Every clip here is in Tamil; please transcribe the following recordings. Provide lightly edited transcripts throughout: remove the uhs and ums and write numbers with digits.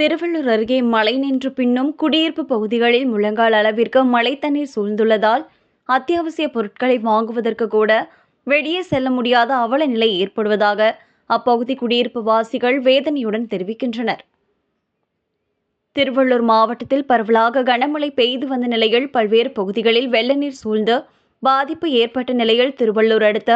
திருவள்ளூர் அருகே மழை நின்று பின்னும் குடியிருப்பு பகுதிகளில் முழங்கால் அளவிற்கு மழை தண்ணீர் சூழ்ந்துள்ளதால் அத்தியாவசிய பொருட்களை வாங்குவதற்கு கூட வெளியே செல்ல முடியாத அவல நிலை ஏற்படுவதாக அப்பகுதி குடியிருப்பு வாசிகள் வேதனையுடன் தெரிவிக்கின்றனர். திருவள்ளூர் மாவட்டத்தில் பரவலாக கனமழை பெய்து வந்த நிலையில் பல்வேறு பகுதிகளில் வெள்ள நீர் சூழ்ந்து பாதிப்பு ஏற்பட்ட நிலையில் திருவள்ளூர் அடுத்த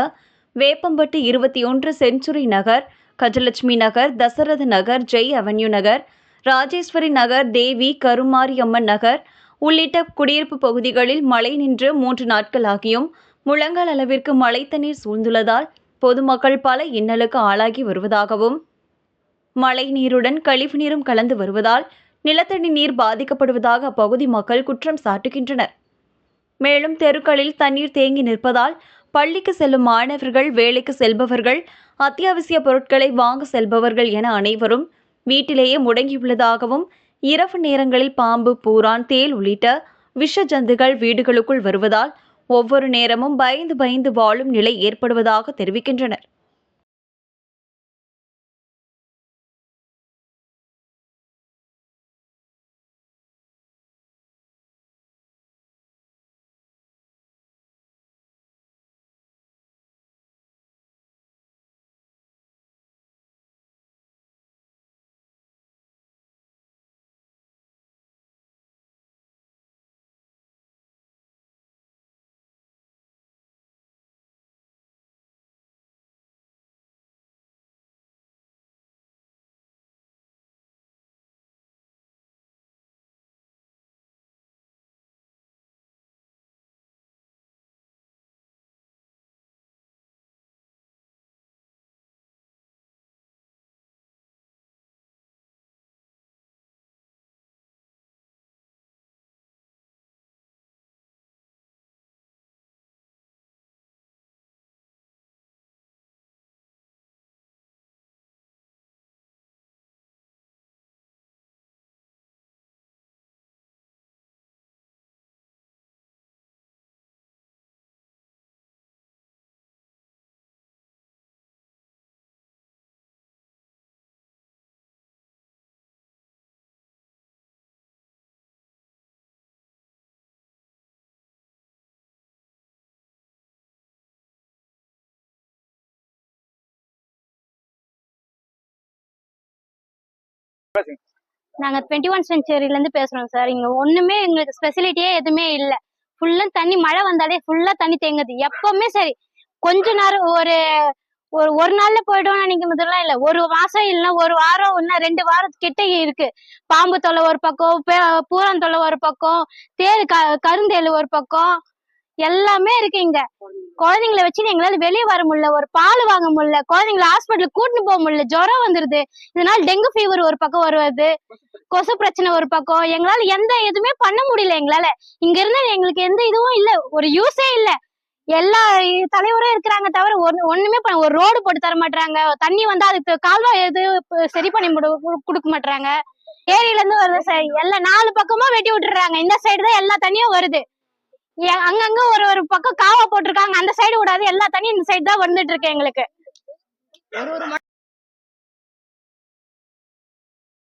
வேப்பம்பட்டு 21 செஞ்சுரி நகர், கஜலட்சுமி நகர், தசரத நகர், ஜெய் அவென்யூ நகர், ராஜேஸ்வரி நகர், தேவி கருமாரியம்மன் நகர் உள்ளிட்ட குடியிருப்பு பகுதிகளில் மழை நின்று 3 நாட்களாகியும் முழங்கால் அளவிற்கு மழை தண்ணீர் சூழ்ந்துள்ளதால் பொதுமக்கள் பல இன்னலுக்கு ஆளாகி வருவதாகவும், மழை நீருடன் கழிவு நீரும் கலந்து வருவதால் நிலத்தடி நீர் பாதிக்கப்படுவதாக அப்பகுதி மக்கள் குற்றம் சாட்டுகின்றனர். மேலும் தெருக்களில் தண்ணீர் தேங்கி நிற்பதால் பள்ளிக்கு செல்லும் மாணவர்கள், வேலைக்கு செல்பவர்கள், அத்தியாவசிய பொருட்களை வாங்க செல்பவர்கள் என அனைவரும் வீட்டிலேயே முடங்கியுள்ளதாகவும், இரவு நேரங்களில் பாம்பு, பூரான், தேள் உள்ளிட்ட விஷ ஜந்துகள் வீடுகளுக்குள் வருவதால் ஒவ்வொரு நேரமும் பயந்து பயந்து வாழும் நிலை ஏற்படுவதாக தெரிவிக்கின்றனர். நாங்க 21 செஞ்சுரியில இருந்து பேசுறோம் சார். இங்க ஒண்ணுமே எங்களுக்கு ஸ்பெசிலிட்டியே எதுவுமே இல்ல. ஃபுல்லா தண்ணி, மழை வந்தாலே ஃபுல்லா தண்ணி தேங்குது. எப்பவுமே சரி, கொஞ்ச நேரம் ஒரு நாள்ல போயிடும் நினைக்கிறதுலாம் இல்ல. ஒரு மாசம் இல்ல, ஒரு வாரம், இன்னும் 2 வாரத்துக்கிட்ட இருக்கு. பாம்பு தொல்லை ஒரு பக்கம், பூரான் தொல்லை ஒரு பக்கம், கருந்தேழு ஒரு பக்கம், எல்லாமே இருக்கு இங்க. குழந்தைங்களை வச்சு எங்களால வெளியே வர முடியல, ஒரு பால் வாங்க முடியல, குழந்தைங்களை ஹாஸ்பிட்டலுக்கு கூட்டிட்டு போக முடியல, ஜுரம் வந்துருது. இதனால டெங்கு ஃபீவர் ஒரு பக்கம் வருவது, கொசு பிரச்சனை ஒரு பக்கம். எங்களால எந்த எதுவுமே பண்ண முடியல. எங்களால இங்க இருந்தா எங்களுக்கு எந்த இதுவும் இல்ல, ஒரு யூஸே இல்ல. எல்லா தலைவரும் இருக்கிறாங்க தவிர ஒண்ணுமே ஒரு ரோடு போட்டு தர மாட்டாங்க. தண்ணி வந்தா அதுக்கு கால்வாய் எது சரி பண்ணி கொடுக்க மாட்டாங்க. ஏரியில இருந்து வருது சார், எல்லா 4 பக்கமா வெட்டி விட்டுறாங்க. இந்த சைடு தான் எல்லா தண்ணியும் வருது. அங்கங்க ஒரு பக்கம் காவா போட்டிருக்காங்க, அந்த சைடு விடாது. எல்லா தண்ணியும் இந்த சைடு தான் வந்துட்டு இருக்கு எங்களுக்கு.